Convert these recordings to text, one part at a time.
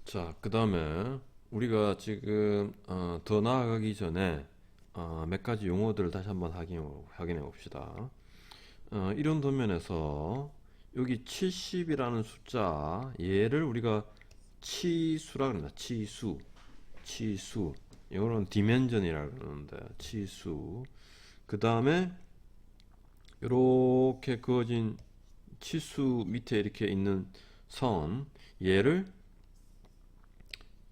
자, 그 다음에 우리가 지금 더 나아가기 전에 몇 가지 용어들을 다시 한번 확인해 봅시다. 이런 도면에서 여기 70이라는 숫자 얘를 우리가 치수라 그럽니다. 치수. 이거는 디멘전이라 그러는데 치수. 그 다음에 이렇게 그어진 치수 밑에 이렇게 있는 선 얘를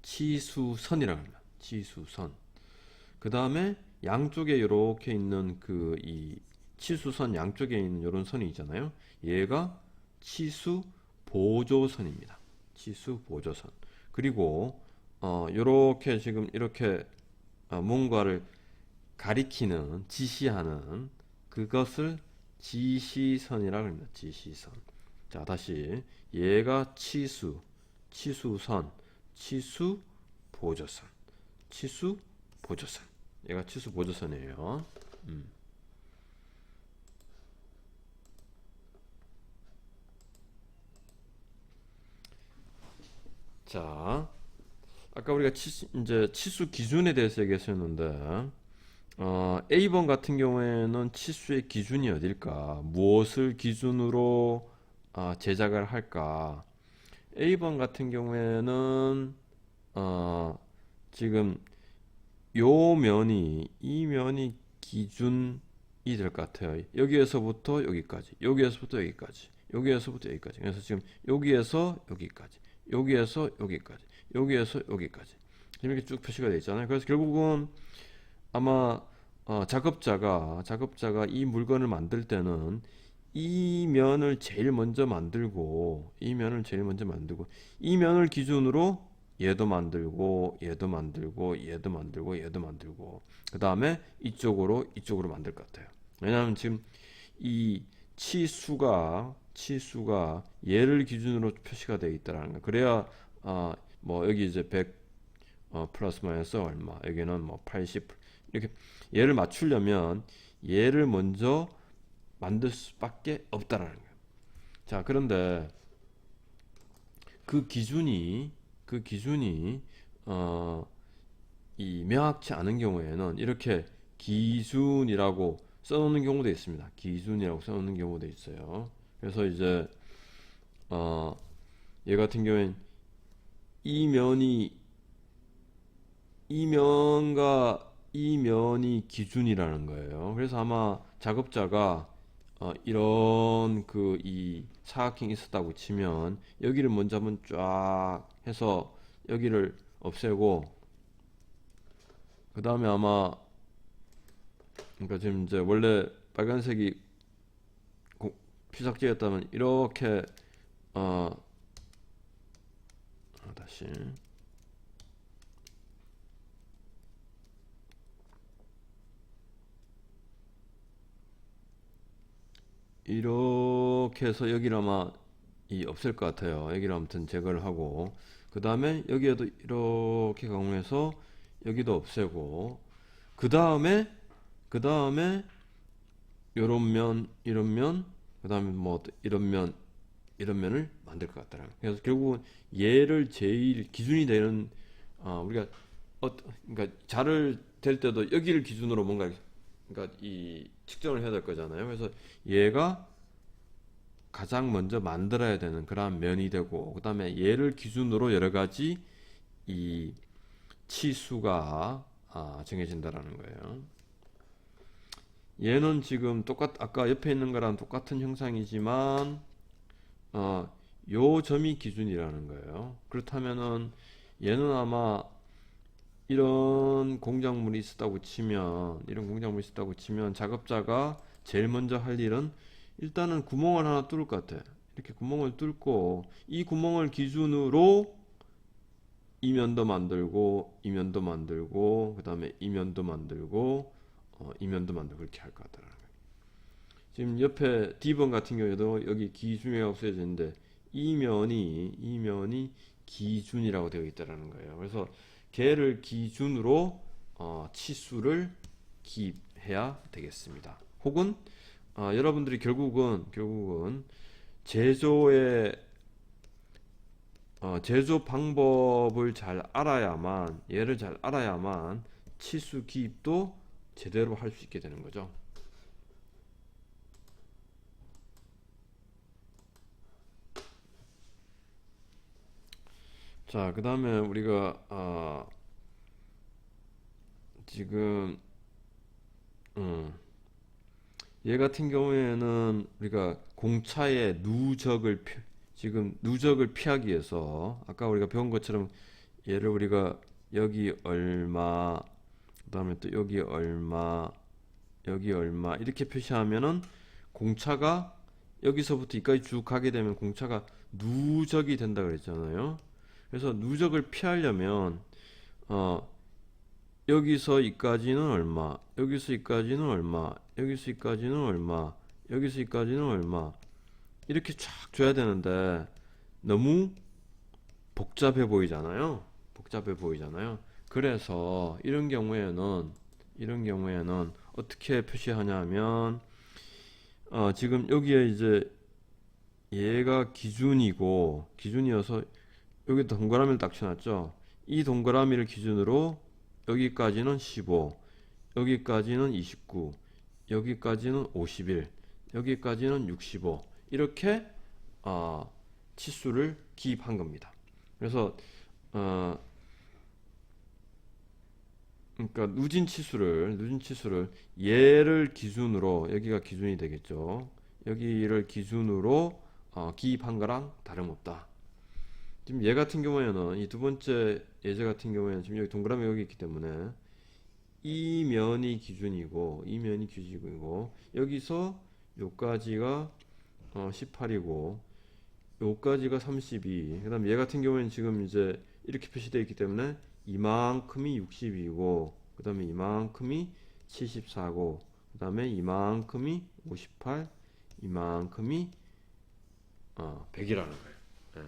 치수선이라고 합니다. 치수선. 그 다음에 양쪽에 이렇게 있는 그 이 치수선 양쪽에 있는 이런 선이 있잖아요. 얘가 치수 보조선입니다. 치수 보조선. 그리고 이렇게 지금 이렇게 뭔가를 가리키는 지시하는 그것을 지시선이라고 합니다. 지시선. 자, 다시 얘가 치수선, 치수 보조선, 치수 보조선. 얘가 치수 보조선이에요. 자, 아까 우리가 이제 치수 기준에 대해서 얘기했었는데, A번 같은 경우에는 치수의 기준이 어딜까? 무엇을 기준으로 제작을 할까? A번 같은 경우에는 지금 이 면이 기준이 될 것 같아요. 여기에서부터 여기까지, 여기에서부터 여기까지, 여기에서부터 여기까지. 그래서 지금 여기에서 여기까지, 여기에서 여기까지, 여기에서 여기까지 이렇게 쭉 표시가 되어 있잖아요. 그래서 결국은 아마 작업자가 이 물건을 만들 때는 이 면을 기준으로 얘도 만들고 그 다음에 이쪽으로 만들 것 같아요. 왜냐하면 지금 이 치수가 얘를 기준으로 표시가 되어 있다라는 거. 그래야 뭐 여기 이제 100 플러스 마이너스 얼마, 여기는 뭐 80 이렇게 얘를 맞추려면 얘를 먼저 만들 수밖에 없다라는 거예요. 자, 그런데 그 기준이 어, 이 명확치 않은 경우에는 이렇게 기준이라고 써놓는 경우도 있습니다. 기준이라고 써놓는 경우도 있어요. 그래서 이제 어, 얘 같은 경우엔 이 면이 이 면과 이 면이 기준이라는 거예요. 그래서 아마 작업자가 이런 그 이 사각형이 있었다고 치면 여기를 먼저 한번 쫙 해서 여기를 없애고 그 다음에 아마 그러니까 지금 이제 원래 빨간색이 피삭제였다면 이렇게 어 다시 이렇게 해서 여기를 아마 이 없앨 것 같아요. 여기를 아무튼 제거를 하고 그 다음에 여기에도 이렇게 강화해서 여기도 없애고 그 다음에 요런 면 이런 면 그 다음에 뭐 이런 면을 만들 것 같더라고요. 그래서 결국은 얘를 제일 기준이 되는 우리가 그러니까 자를 될 때도 여기를 기준으로 뭔가 그러니까 이 측정을 해야 될 거잖아요. 그래서 얘가 가장 먼저 만들어야 되는 그러한 면이 되고 그 다음에 얘를 기준으로 여러 가지 이 치수가 정해진다라는 거예요. 얘는 지금 아까 옆에 있는 거랑 똑같은 형상이지만 요 점이 기준이라는 거예요. 그렇다면은 얘는 아마 이런 공작물이 있었다고 치면 작업자가 제일 먼저 할 일은 일단은 구멍을 하나 뚫을 것 같아. 이렇게 구멍을 뚫고 이 구멍을 기준으로 이면도 만들고 그 다음에 이면도 만들고 그렇게 할 것 같더라고요. 지금 옆에 D번 같은 경우에도 여기 기준이라고 쓰여져 있는데 이 면이 기준이라고 되어 있다라는 거예요. 그래서 걔를 기준으로 치수를 기입해야 되겠습니다. 혹은 여러분들이 결국은 제조에 제조 방법을 잘 알아야만, 얘를 잘 알아야만 치수 기입도 제대로 할 수 있게 되는 거죠. 자, 그 다음에 우리가 지금 얘 같은 경우에는 우리가 공차의 지금 누적을 피하기 위해서 아까 우리가 배운 것처럼 얘를 우리가 여기 얼마, 그 다음에 또 여기 얼마, 여기 얼마 이렇게 표시하면은 공차가 여기서부터 여기까지 쭉 가게 되면 공차가 누적이 된다 그랬잖아요. 그래서 누적을 피하려면 어 여기서 이까지는 얼마, 여기서 이까지는 얼마, 여기서 이까지는 얼마, 여기서 이까지는 얼마 이렇게 쫙 줘야 되는데 너무 복잡해 보이잖아요. 복잡해 보이잖아요. 그래서 이런 경우에는 어떻게 표시하냐면 지금 여기에 이제 얘가 기준이어서 여기 동그라미를 딱 쳐놨죠. 이 동그라미를 기준으로 여기까지는 15, 여기까지는 29, 여기까지는 51, 여기까지는 65 이렇게 치수를 기입한 겁니다. 그래서 그러니까 누진 치수를 얘를 기준으로 여기가 기준이 되겠죠. 여기를 기준으로 기입한 거랑 다름없다. 지금 얘 같은 경우에는 이 두 번째 예제 같은 경우에는 지금 여기 동그라미 여기 있기 때문에 이 면이 기준이고 여기서 요까지가 18이고 요까지가 32. 그다음 얘 같은 경우에는 지금 이제 이렇게 표시되어 있기 때문에 이만큼이 60이고 그다음에 이만큼이 74고 그다음에 이만큼이 58, 이만큼이 100이라는 거예요. 예.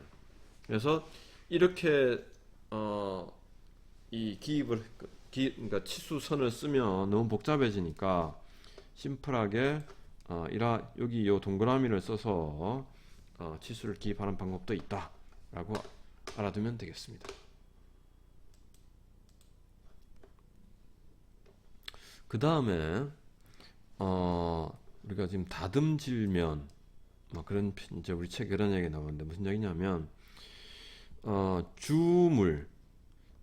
그래서 이렇게 이 그러니까 치수선을 쓰면 너무 복잡해지니까 심플하게 여기 요 동그라미를 써서 치수를 기입하는 방법도 있다라고 알아두면 되겠습니다. 그 다음에 우리가 지금 다듬질면 그런 이제 우리 책에 그런 얘기 나오는데 무슨 얘기냐면 주물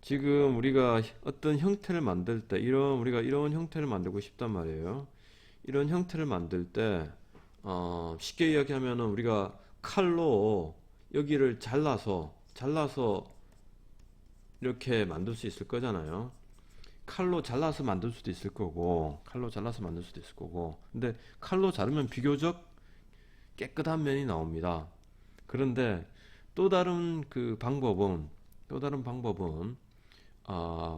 지금 우리가 어떤 형태를 만들 때 우리가 이런 형태를 만들고 싶단 말이에요. 이런 형태를 만들 때 쉽게 이야기하면은 우리가 칼로 여기를 잘라서 이렇게 만들 수 있을 거잖아요. 칼로 잘라서 만들 수도 있을 거고 근데 칼로 자르면 비교적 깨끗한 면이 나옵니다. 그런데 또 다른 방법은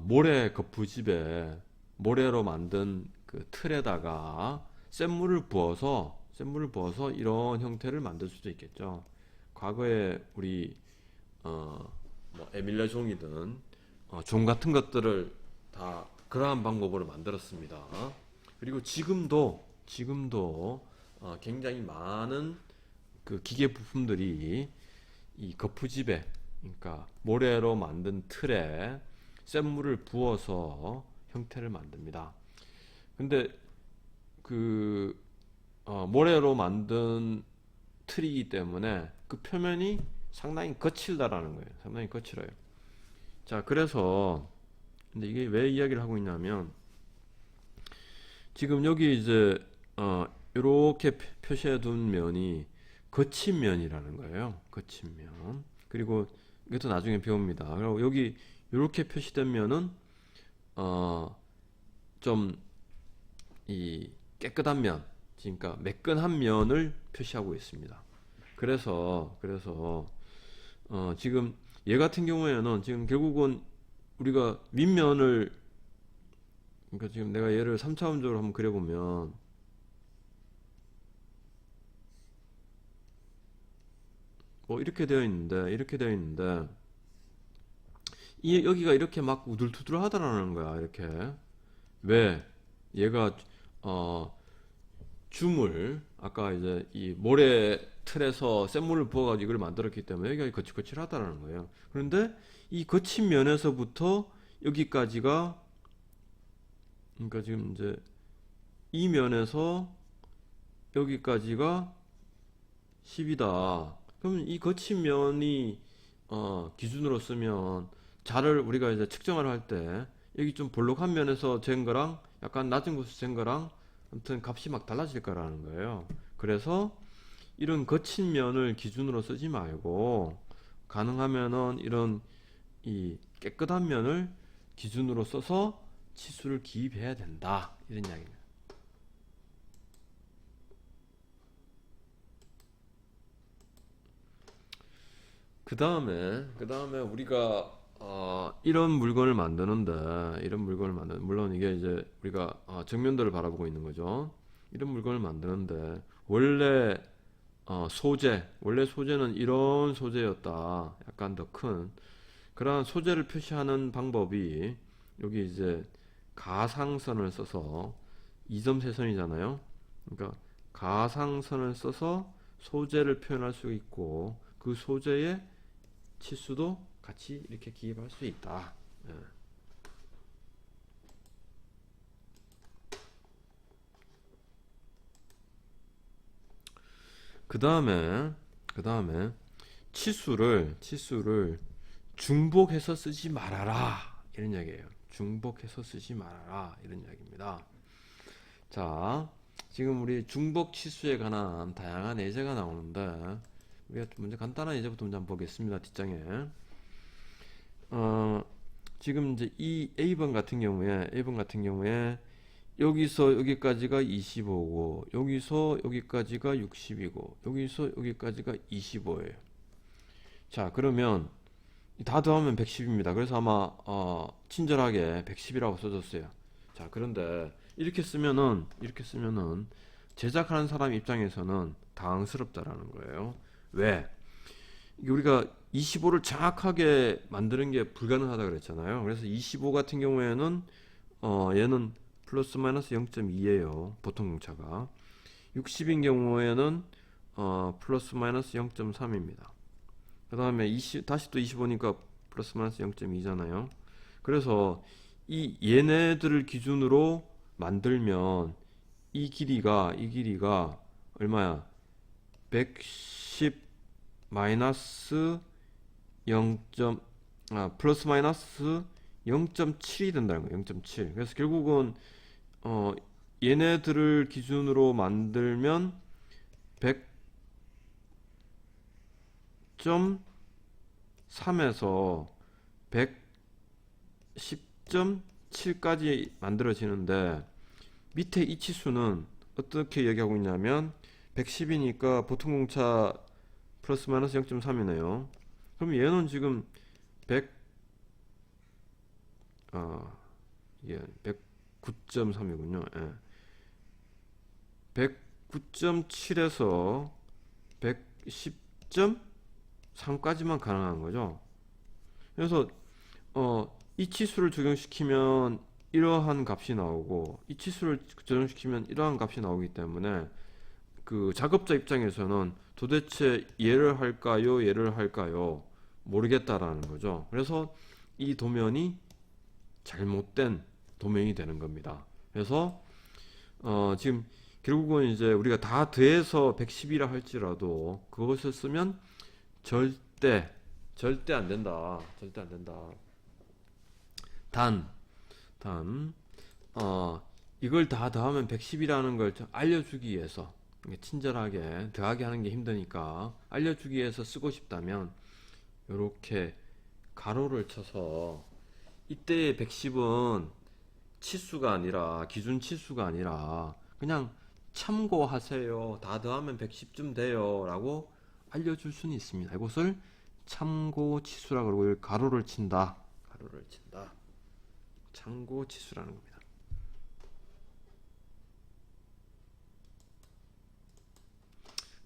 모래 거푸집에 모래로 만든 그 틀에다가 센물을 부어서 이런 형태를 만들 수도 있겠죠. 과거에 우리 뭐 에밀레 종이든 종 같은 것들을 다 그러한 방법으로 만들었습니다. 그리고 지금도 굉장히 많은 그 기계 부품들이 이 거푸집에 그러니까 모래로 만든 틀에 센물을 부어서 형태를 만듭니다. 근데 모래로 만든 틀이기 때문에 그 표면이 상당히 거칠다라는 거예요. 상당히 거칠어요. 자, 그래서 근데 이게 왜 이야기를 하고 있냐면 지금 여기 이제 이렇게 표시해 둔 면이 거친 면이라는 거예요. 거친 면. 그리고 이것도 나중에 배웁니다. 그리고 여기 이렇게 표시된 면은 좀 이 깨끗한 면, 그러니까 매끈한 면을 표시하고 있습니다. 그래서 지금 얘 같은 경우에는 지금 결국은 우리가 윗면을 그러니까 지금 내가 얘를 3차원적으로 한번 그려보면 뭐 이렇게 되어 있는데 여기가 이렇게 막 우둘투둘 하더라는 거야. 이렇게 왜 얘가 주물 아까 이제 이 모래 틀에서 샘물을 부어가지고 이걸 만들었기 때문에 여기가 거칠거칠하다는 거예요. 그런데 이 거친 면에서부터 여기까지가, 그러니까 지금 이제 이 면에서 여기까지가 10이다. 그럼 이 거친 면이 기준으로 쓰면 자를 우리가 이제 측정을 할 때 여기 좀 볼록한 면에서 잰 거랑 약간 낮은 곳에서 잰 거랑 아무튼 값이 막 달라질 거라는 거예요. 그래서 이런 거친 면을 기준으로 쓰지 말고 가능하면은 이런 이 깨끗한 면을 기준으로 써서 치수를 기입해야 된다, 이런 이야기입니다. 그 다음에 우리가 이런 물건을 만드는데, 물론 이게 이제 우리가 정면도를 바라보고 있는 거죠. 이런 물건을 만드는데 원래 원래 소재는 이런 소재였다. 약간 더 큰 그러한 소재를 표시하는 방법이, 여기 이제 가상선을 써서, 이점세선이잖아요. 그러니까 가상선을 써서 소재를 표현할 수 있고 그 소재의 치수도 같이 이렇게 기입할 수 있다. 예. 그 다음에 치수를 중복해서 쓰지 말아라, 이런 이야기예요. 중복해서 쓰지 말아라, 이런 이야기입니다. 자, 지금 우리 중복 치수에 관한 다양한 예제가 나오는데, 우리가 먼저 간단한 예제부터 먼저 한번 보겠습니다. 뒷장에 지금 이제 이 A번 같은 경우에 여기서 여기까지가 25고 여기서 여기까지가 60이고 여기서 여기까지가 25예요. 자, 그러면 다 더하면 110입니다. 그래서 아마 친절하게 110이라고 써줬어요. 자, 그런데 이렇게 쓰면은 제작하는 사람 입장에서는 당황스럽다라는 거예요. 왜? 우리가 25를 정확하게 만드는 게 불가능하다 그랬잖아요. 그래서 25 같은 경우에는 얘는 플러스 마이너스 0.2예요. 보통 공차가. 60인 경우에는 플러스 마이너스 0.3입니다. 그 다음에 다시 또 25니까 플러스 마이너스 0.2잖아요. 그래서 이 얘네들을 기준으로 만들면 이 길이가 얼마야? 110 마이너스 0. 플러스 마이너스 0.7이 된다는 거예요. 0.7. 그래서 결국은 얘네들을 기준으로 만들면 100.3에서 110.7까지 만들어지는데, 밑에 이 치수는 어떻게 얘기하고 있냐면 110이니까 보통 공차 플러스 마이너스 0.3이네요. 그럼 얘는 지금 100, 예, 109.3이군요. 예. 109.7에서 110.3까지만 가능한 거죠. 그래서 이 치수를 적용시키면 이러한 값이 나오고 이 치수를 적용시키면 이러한 값이 나오기 때문에 그 작업자 입장에서는 도대체 얘를 할까요 모르겠다라는 거죠. 그래서 이 도면이 잘못된 도면이 되는 겁니다. 그래서 지금 결국은 이제 우리가 다 더해서 110이라 할지라도 그것을 쓰면 절대 안 된다. 단 이걸 다 더하면 110이라는 걸 알려주기 위해서, 친절하게 더하게 하는 게 힘드니까 알려주기 위해서 쓰고 싶다면 이렇게 가로를 쳐서, 이때의 110은 치수가 아니라, 기준 치수가 아니라 그냥 참고하세요, 다 더하면 110쯤 돼요 라고 알려줄 수는 있습니다. 이것을 참고 치수라고 그러고 가로를 친다. 참고 치수라는 겁니다.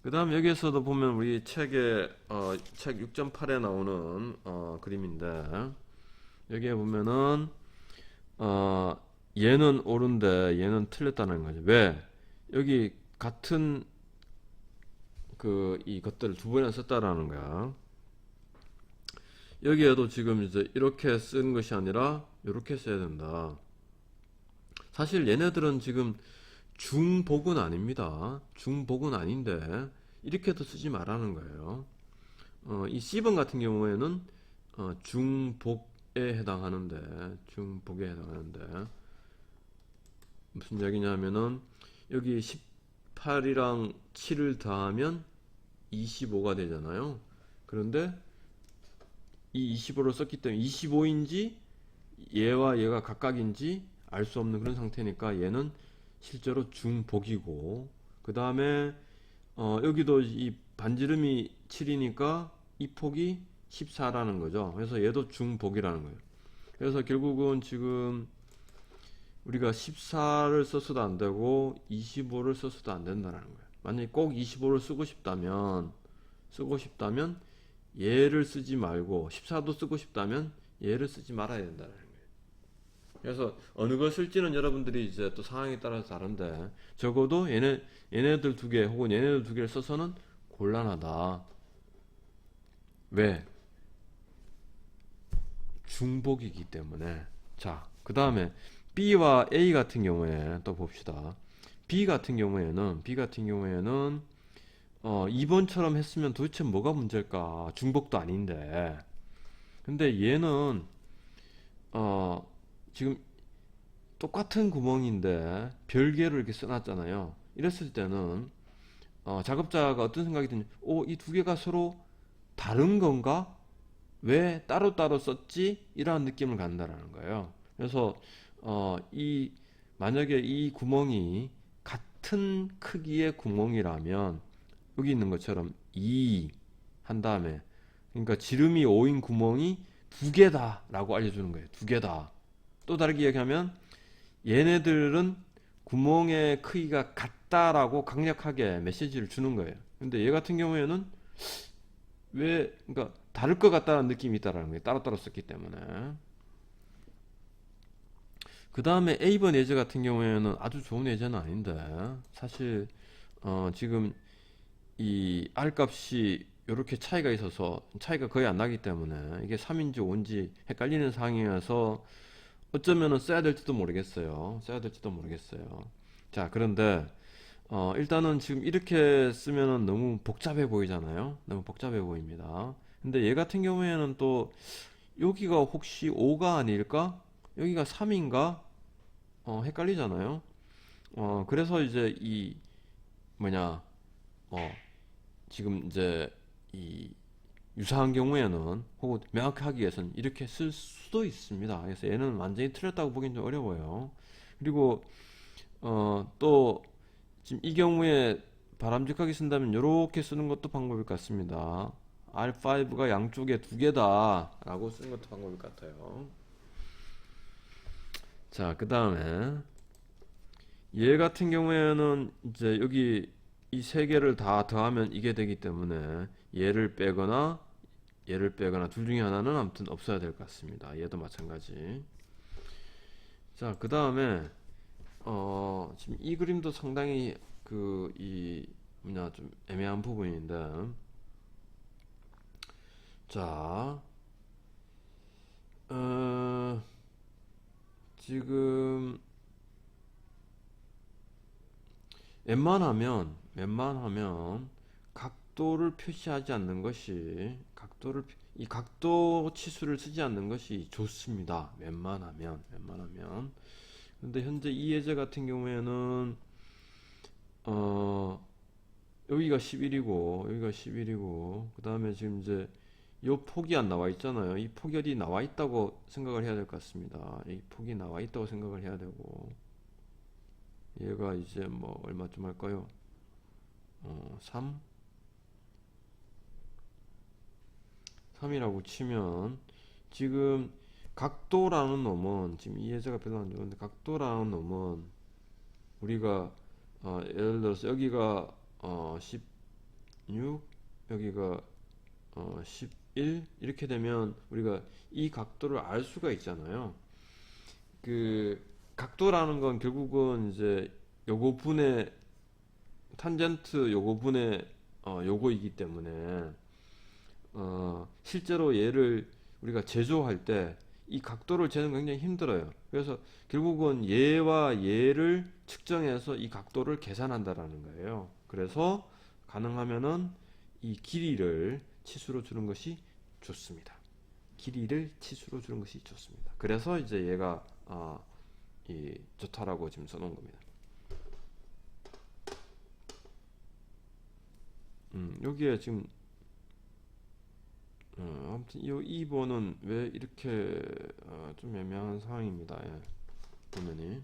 그 다음 여기에서도 보면 우리 책 6.8에 나오는 그림인데, 여기에 보면은 얘는 옳은데 얘는 틀렸다는 거죠. 왜? 여기 같은 그 이것들을 두 번이나 썼다라는 거야. 여기에도 지금 이제 이렇게 쓰는 것이 아니라 이렇게 써야 된다. 사실 얘네들은 지금 중복은 아닙니다. 중복은 아닌데 이렇게도 쓰지 말라는 거예요. 이 C번 같은 경우에는 중복에 해당하는데 무슨 얘기냐면은 여기 18이랑 7을 더하면 25가 되잖아요. 그런데 이 25를 썼기 때문에 25인지 얘와 얘가 각각인지 알 수 없는 그런 상태니까 얘는 실제로 중복이고, 그 다음에 여기도 이 반지름이 7이니까 이 폭이 14라는 거죠. 그래서 얘도 중복이라는 거예요. 그래서 결국은 지금 우리가 14를 썼어도 안 되고 25를 썼어도 안 된다는 거예요. 만약에 꼭 25를 쓰고 싶다면 얘를 쓰지 말고 14도 쓰고 싶다면 얘를 쓰지 말아야 된다는 거예요. 그래서 어느 걸 쓸지는 여러분들이 이제 또 상황에 따라서 다른데, 적어도 얘네들 두 개 혹은 얘네들 두 개를 써서는 곤란하다. 왜? 중복이기 때문에. 자, 그 다음에 B와 A 같은 경우에 또 봅시다. B 같은 경우에는 2번처럼 했으면 도대체 뭐가 문제일까? 중복도 아닌데. 근데 얘는 지금 똑같은 구멍인데 별개로 이렇게 써놨잖아요. 이랬을 때는 작업자가 어떤 생각이 드냐, 이 두 개가 서로 다른 건가? 왜 따로따로 썼지? 이런 느낌을 갖는다는 거예요. 그래서 만약에 이 구멍이 같은 크기의 구멍이라면 여기 있는 것처럼 2 한 다음에, 그러니까 지름이 5인 구멍이 두 개다 라고 알려주는 거예요. 두 개다. 또 다르게 얘기하면 얘네들은 구멍의 크기가 같다라고 강력하게 메시지를 주는 거예요. 근데 얘 같은 경우에는 그러니까 다를 것 같다는 느낌이 있다라는 거예요. 따로따로 썼기 때문에. 그 다음에 A번 예제 같은 경우에는 아주 좋은 예제는 아닌데, 사실 지금 이 R 값이 이렇게 차이가 있어서 차이가 거의 안 나기 때문에 이게 3인지 5인지 헷갈리는 상황이어서 어쩌면은 써야 될지도 모르겠어요. 자, 그런데 일단은 지금 이렇게 쓰면은 너무 복잡해 보이잖아요. 너무 복잡해 보입니다. 근데 얘 같은 경우에는 또 여기가 혹시 5가 아닐까? 여기가 3인가? 헷갈리잖아요. 그래서 이제 이 뭐냐 지금 이제 이 유사한 경우에는 혹은 명확하게 하기 위해서는 이렇게 쓸 수도 있습니다. 그래서 얘는 완전히 틀렸다고 보기는 좀 어려워요. 그리고 또 지금 이 경우에 바람직하게 쓴다면 이렇게 쓰는 것도 방법일 것 같습니다. R5가 양쪽에 두 개다 라고 쓰는 것도 방법일 것 같아요. 자, 그 다음에 얘 같은 경우에는 이제 여기 이 세 개를 다 더하면 이게 되기 때문에 얘를 빼거나 둘 중에 하나는 아무튼 없어야 될 것 같습니다. 얘도 마찬가지. 자, 그 다음에 지금 이 그림도 상당히 좀 애매한 부분인데, 자, 지금 웬만하면 각도를 표시하지 않는 것이 이 각도 치수를 쓰지 않는 것이 좋습니다. 웬만하면. 근데 현재 이 예제 같은 경우에는 여기가 11이고 그 다음에 지금 이제 이 폭이 안 나와 있잖아요. 이 폭이 어디 나와 있다고 생각을 해야 될 것 같습니다. 이 폭이 나와 있다고 생각을 해야 되고, 얘가 이제 뭐 얼마쯤 할까요? 3이라고 치면 지금 각도라는 놈은, 지금 이 예제가 별로 안 좋은데, 각도라는 놈은 우리가 예를 들어서 여기가 16, 여기가 11 이렇게 되면 우리가 이 각도를 알 수가 있잖아요. 그 각도라는 건 결국은 이제 요거 분의 탄젠트 요거 분의 요거이기 때문에 실제로 얘를 우리가 제조할 때 이 각도를 재는 거 굉장히 힘들어요. 그래서 결국은 얘와 얘를 측정해서 이 각도를 계산한다라는 거예요. 그래서 가능하면은 이 길이를 치수로 주는 것이 좋습니다. 길이를 치수로 주는 것이 좋습니다. 그래서 이제 얘가 좋다라고 지금 써놓은 겁니다. 여기에 지금 아무튼 이 2번은 왜 이렇게 좀 애매한 상황입니다. 예, 보면이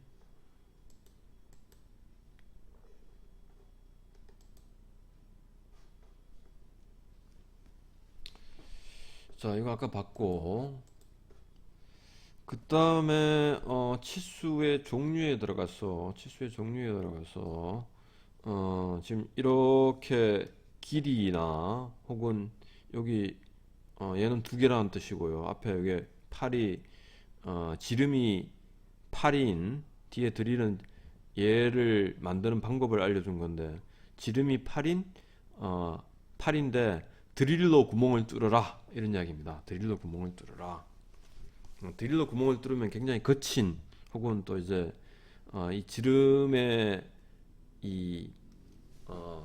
자 이거 아까 봤고 그 다음에 치수의 종류에 들어가서 지금 이렇게 길이나 혹은 여기 얘는 두 개라는 뜻이고요. 앞에 여기 팔이 지름이 8인 뒤에 드리는 얘를 만드는 방법을 알려준 건데 지름이 8인 8인데 드릴로 구멍을 뚫어라 이런 이야기입니다. 드릴로 구멍을 뚫어라. 드릴로 구멍을 뚫으면 굉장히 거친 혹은 또 이제 이 지름의 이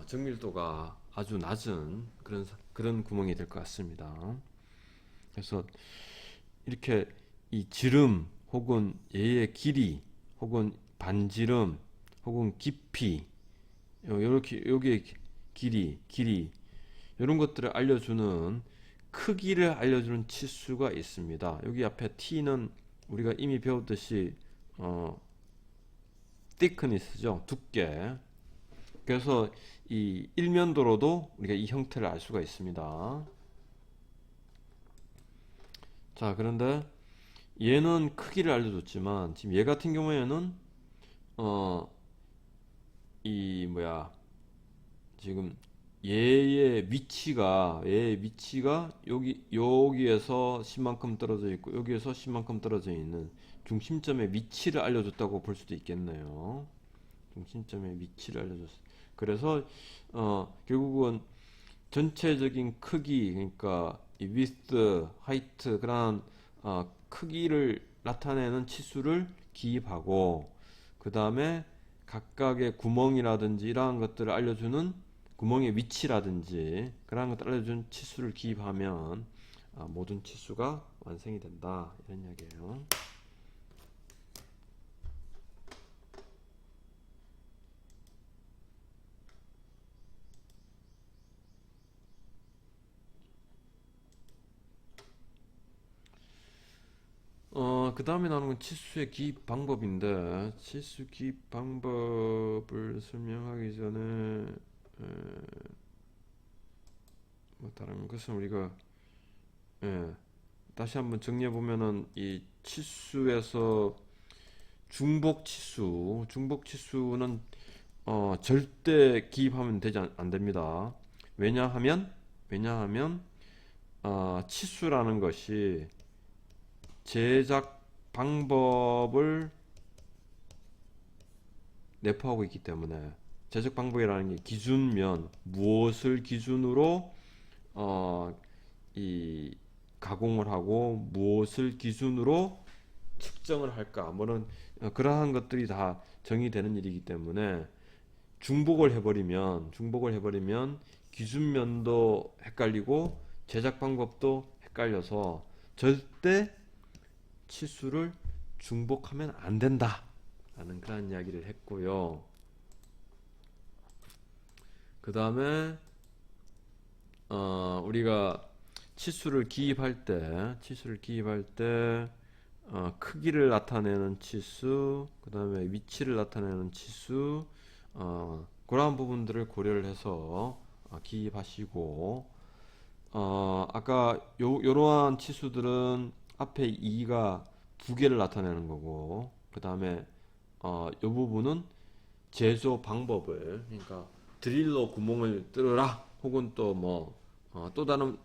정밀도가 아주 낮은 그런 구멍이 될 것 같습니다. 그래서 이렇게 이 지름 혹은 얘의 길이 혹은 반지름 혹은 깊이 이렇게 여기에 길이 이런 것들을 알려주는 크기를 알려주는 치수가 있습니다. 여기 앞에 t는 우리가 이미 배웠듯이 thickness죠, 두께. 그래서 이 일면도로도 우리가 이 형태를 알 수가 있습니다. 자, 그런데 얘는 크기를 알려줬지만 지금 얘 같은 경우에는 이 뭐야 지금 얘의 위치가 여기에서 10만큼 떨어져 있고 여기에서 10만큼 떨어져 있는 중심점의 위치를 알려줬다고 볼 수도 있겠네요. 중심점의 위치를 알려줬어. 그래서 결국은 전체적인 크기, 그러니까 이 width, height 그런 크기를 나타내는 치수를 기입하고 그 다음에 각각의 구멍이라든지 이러한 것들을 알려주는 구멍의 위치라든지 그러한 것들을 알려주는 치수를 기입하면 모든 치수가 완성이 된다 이런 이야기예요. 그 다음에 나오는 건 치수의 기입 방법인데, 치수 기입 방법을 설명하기 전에, 뭐, 다른 것은 우리가, 예, 다시 한번 정리해보면은, 이 치수에서 중복 치수는, 절대 기입하면 안 됩니다. 왜냐하면, 치수라는 것이 제작 방법을 내포하고 있기 때문에 제작 방법이라는 게 기준면 무엇을 기준으로 이 가공을 하고 무엇을 기준으로 측정을 할까 뭐는 그러한 것들이 다 정의되는 일이기 때문에 중복을 해버리면 기준면도 헷갈리고 제작 방법도 헷갈려서 절대 치수를 중복하면 안 된다 라는 그런 이야기를 했고요. 그 다음에 우리가 치수를 기입할 때 크기를 나타내는 치수, 그 다음에 위치를 나타내는 치수, 그러한 부분들을 고려를 해서 기입하시고, 아까 요러한 치수들은 앞에 2가 두 개를 나타내는 거고, 그 다음에 요 부분은 제조 방법을, 그러니까 드릴로 구멍을 뚫어라 혹은 또 뭐 또 다른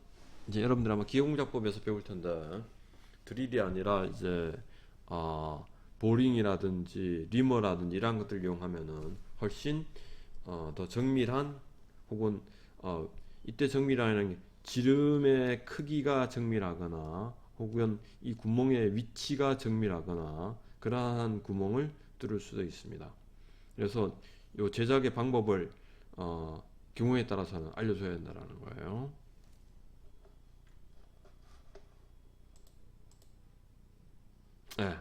이제 여러분들 아마 기계공작법에서 배울 텐데 드릴이 아니라 이제 보링이라든지 리머라든지 이런 것들을 이용하면은 훨씬 더 정밀한 혹은 이때 정밀이라는 게 지름의 크기가 정밀하거나 혹은 이 구멍의 위치가 정밀하거나 그러한 구멍을 뚫을 수도 있습니다. 그래서 이 제작의 방법을 경우에 따라서는 알려줘야 된다는 거예요. 네.